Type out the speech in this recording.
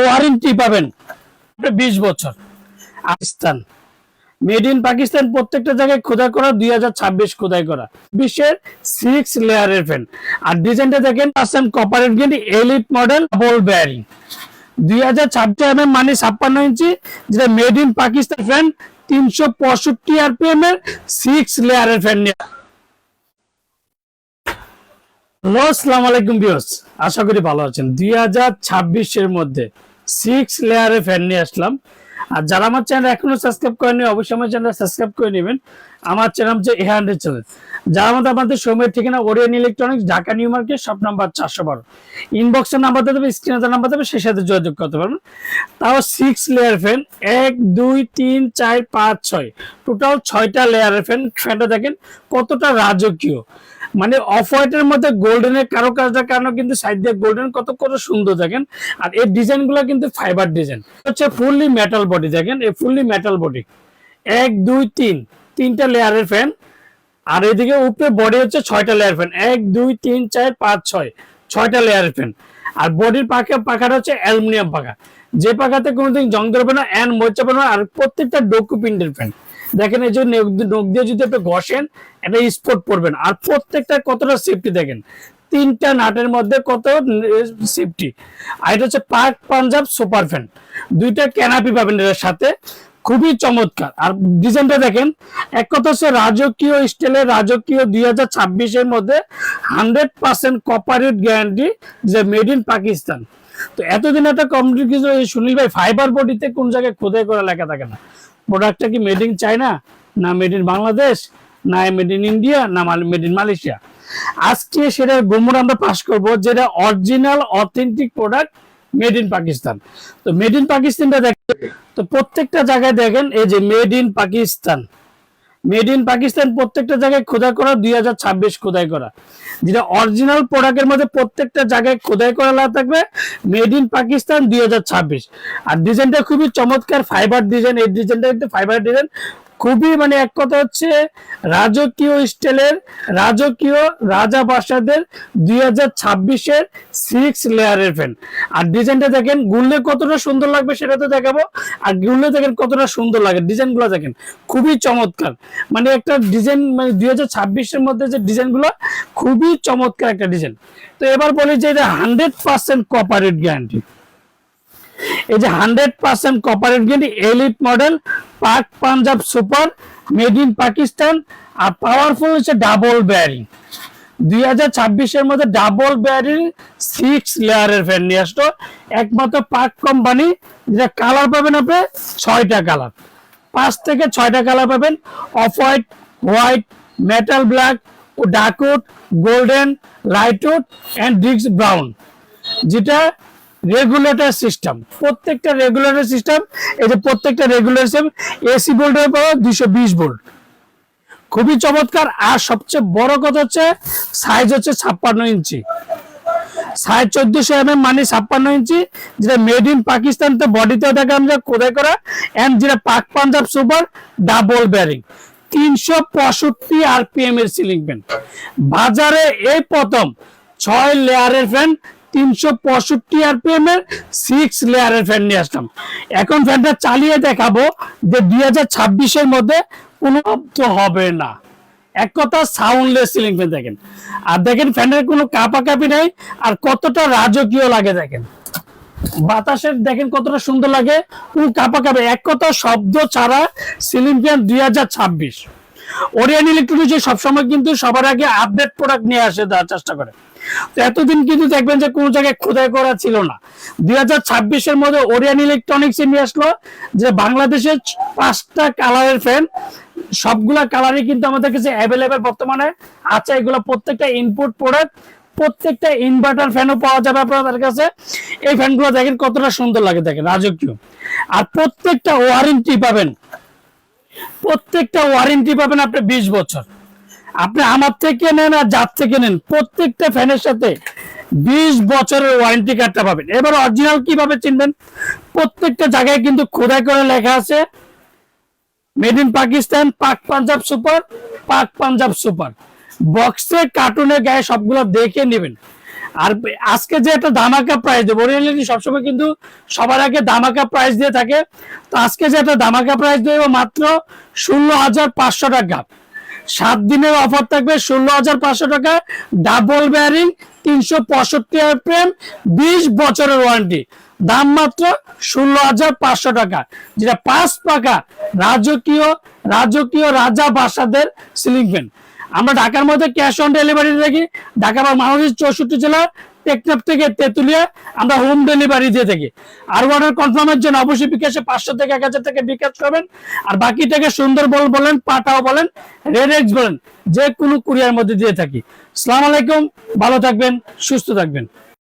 Warranty পাবেন 20 বছর। Pakistan, made in Pakistan, প্রত্যেকটা জায়গায় খোদাই করা, 2026 খোদাই করা, বিশ্বের 6 লেয়ারের ফ্যান। আর ডিজাইনটা দেখেন, cooperate grade elite model double bearing, 2026 মানে 56 ইঞ্চি, যেটা made in Pakistan fan, 365 RPM এর 6 লেয়ারের ফ্যান নিয়ে। হ্যালো, আসসালামু আলাইকুম ভিউয়ার্স, আশা করি ভালো আছেন। 2026 এর মধ্যে 6 লেয়ারের ফ্যান নিয়ে আসলাম। আর যারা আমার চ্যানেল এখনো সাবস্ক্রাইব করেনি, অবশ্যই আমার চ্যানেল সাবস্ক্রাইব করে নেবেন। আমার চ্যানেল হচ্ছে A100 চ্যানেল। যারা আমাদের শোরুমের ঠিকানা Orion electronics, Dhaka new market, shop number 412। ইনবক্সের নাম্বার দেবে, স্ক্রিনে নাম্বার দেবে, সেই সাথে যোগাযোগ করতে পারবেন। তাও 6 লেয়ার ফ্যান, 1 2 3 4 5 6, টোটাল 6টা লেয়ারের ফ্যান। ফ্যানটা দেখেন কতটা রাজকীয়, মানে অফ হোয়াইটের মধ্যে গোল্ডেনের কারুকাজটার কারণে কিন্তু সাইড দিয়ে গোল্ডেন কত সুন্দর দেখেন। আর এই ডিজাইন গুলো কিন্তু ফাইবার ডিজাইন, হচ্ছে ফুললি মেটাল বডি। দেখেন এই ফুললি মেটাল বডি, 1 2 3, 3টা লেয়ারের ফ্যান। আর এদিকে উপরে বডি হচ্ছে 6টা লেয়ার ফ্যান, 1 2 3 4 5 6, 6টা লেয়ারের ফ্যান। আর বডির পাখাটা হচ্ছে অ্যালুমিনিয়াম পাখা, যে পাখাতে কোনোদিন জং ধরবে না, এন্ড মোচাবে না। আর প্রত্যেকটা ডোকু প্রিন্টের ফ্যান। দেখেন এই যে নখ দিয়ে যদি আপনি ঘষেন, এটা স্পট পড়বেন। আর প্রত্যেকটা কতটা সেফটি দেখেন, 3টা নাটের মধ্যে কত সেফটি। আর এটা হচ্ছে পাক পাঞ্জাব সুপার ফ্যান, 2টা ক্যানাপি পাবেন এর সাথে, খুবই চমৎকার। আর ডিজাইনটা দেখেন, এক কথা হচ্ছে রাজকীয় স্টাইলের, রাজকীয় 2026 এর মধ্যে 100% কপারেট গ্যারান্টি, যে মেড ইন পাকিস্তান। তো এতদিন একটা কমপ্লিট কিছু সুনীল ভাই, ফাইবার বডিতে কোন জায়গায় খোদাই করা লেখা থাকে না। প্রোডাক্টটা কি মেড ইন চায়না, না মেড ইন বাংলাদেশ, না মেড ইন ইন্ডিয়া, না মেড ইন মালয়েশিয়া। আজকে সেটা গোমর আমরা পাস করবো, যেটা original authentic product made in Pakistan. তো মেড ইন পাকিস্তানটা দেখেন, তো প্রত্যেকটা জায়গায় দেখেন এই যে made in Pakistan, made in Pakistan, প্রত্যেকটা জায়গায় খোদাই করা, 2026 খোদাই করা, যেটা অরিজিনাল প্রোডাক্টের মধ্যে প্রত্যেকটা জায়গায় খোদাই করা থাকবে, মেড ইন পাকিস্তান 2026। আর ডিজাইনটা খুবই চমৎকার, ফাইবার ডিজাইন। এই ডিজাইনটা কিন্তু ফাইবার ডিজাইন, খুবই মানে এক কথা হচ্ছে রাজকীয় স্টাইলের, রাজকীয় রাজা বাসাদের 2026-এর 6 লেয়ারের ফ্যান। আর ডিজাইনটা দেখেন, গুললে কতটা সুন্দর লাগবে সেটা তো দেখাবো। আর গুললে দেখেন কতটা সুন্দর লাগে, ডিজাইনগুলো দেখেন খুবই চমৎকার। মানে একটা ডিজাইন, মানে 2026-এর মধ্যে যে ডিজাইনগুলো, খুবই চমৎকার একটা ডিজাইন। তো এবার বলি যে এটা 100% কপারেট গ্যারান্টি। এই যে 100% cooperate guarantee elite model Pak Punjab super, made in Pakistan. আর পাওয়ারফুল হচ্ছে ডাবল বেয়ারিং, 2026-এর মধ্যে ডাবল বেয়ারিং 6 লেয়ারের ফ্যান নিয়ে আসতো, একমাত্র পাক কোম্পানি। যেটা কালার পাবেন আপনি 6টা কালার, 5 থেকে 6টা কালার পাবেন। Off white, white, metal black, dark wood, golden, light wood and dix brown. যেটা রেগুলেটর সিস্টেম, প্রত্যেকটা রেগুলেটর সিস্টেম। এই যে প্রত্যেকটা রেগুলেটর সিস্টেম, এসি ভোল্টের পাওয়ার 220 ভোল্ট, খুবই চমৎকার। আর সবচেয়ে বড় কথা হচ্ছে সাইজ হচ্ছে 56 ইঞ্চি, সাইজ 1400 মানে 56 ইঞ্চি, যেটা মেড ইন পাকিস্তান। তো বডিতেও দেখে আমরা খোদাই করা, এন্ড যেটা পাক Punjab super double bearing, 365 RPM এর সিলিং ফ্যান। বাজারে এই প্রথম 6 লেয়ারের ফ্যান, 365 আরপিএম এর 6 লেয়ারের ফ্যান নিয়ে আসলাম। এখন ফ্যানটা চালিয়ে দেখাবো যে 2026-এর মধ্যে কোনো শব্দ হবে না, এক কথা সাউন্ডলেস সিলিং ফ্যান দেখেন। আর দেখেন ফ্যানের কোনো কাঁপাকাঁপি নাই, আর কতটা রাজকীয় লাগে দেখেন। বাতাসের দেখেন কতটা সুন্দর লাগে, কোনো কাঁপাকাঁপি, এক কথা শব্দ ছাড়া সিলিং ফ্যান 2026। ওরিয়ন ইলেকট্রনিক্স সবসময় কিন্তু সবার আগে আপডেট প্রোডাক্ট নিয়ে আসে, দেওয়ার চেষ্টা করে। তো এতদিন কিন্তু দেখবেন যে কোনো জায়গায় খোদাই করা ছিল না। 2026-এর মধ্যে ওরিয়ন ইলেকট্রনিক্স নিয়ে আসলো, যে বাংলাদেশের 5টা কালারের ফ্যান, সবগুলা কালারই কিন্তু আমাদের কাছে অ্যাভেলেবেল বর্তমানে আছে। এগুলো প্রত্যেকটা ইনপুট প্রোডাক্ট, প্রত্যেকটা ইনভার্টার ফ্যানও পাওয়া যাবে আপনাদের কাছে। এই ফ্যানগুলো দেখেন কতটা সুন্দর লাগে, দেখেন রাজকীয়। আর প্রত্যেকটা ওয়ারেন্টি পাবেন, প্রত্যেকটা ওয়ারেন্টি পাবেন আপনি 20 বছর। আপনি আমার থেকে নেন আর যার থেকে নেন, প্রত্যেকটা ফ্যানের সাথে 20 বছরের ওয়ারেন্টি কার্ডটা পাবেন। এবার অরিজিনাল কিভাবে চিনবেন, প্রত্যেকটা জায়গায় কিন্তু খোদাই করে লেখা আছে মেড ইন পাকিস্তান, পাক পাঞ্জাব সুপার, পাক পাঞ্জাব সুপার। বক্সে কার্টুনের গায়ে সবগুলো দেখে নেবেন। আর আজকে যে একটা ধামাকা প্রাইস দেবো, রিয়েলিটি সবসময় কিন্তু সবার আগে ধামাকা প্রাইস দিয়ে থাকে। তো আজকে যে একটা ধামাকা প্রাইস দেবো মাত্র 16,500 টাকা। 7 দিনের অফার থাকবে 16,500 টাকা, ডাবল ব্যারিং, 365 RPM, 20 বছরের ওয়ারেন্টি। দাম মাত্র 16,500 টাকা, যেটা 5 পাকা রাজকীয় রাজকীয় রাজা বাসাদের সিলিং ফ্যান। আমরা ঢাকার মধ্যে ক্যাশ অন ডেলিভারি রাখি। ঢাকা বা বাংলাদেশ 64 জেলা, টেকনাফ থেকে তেতুলিয়া আমরা হোম ডেলিভারি দিয়ে থাকি। আর অর্ডার কনফার্মের জন্য অবশ্যই বিকাশে 500 থেকে 1000 টাকা বিকাশ করবেন। আর বাকি টাকা সুন্দরবন বলেন, পাটাও বলেন, রেড এক্স বলেন, যে কোনো কুরিয়ার মধ্যে দিয়ে থাকি। আসসালামু আলাইকুম, ভালো থাকবেন, সুস্থ থাকবেন।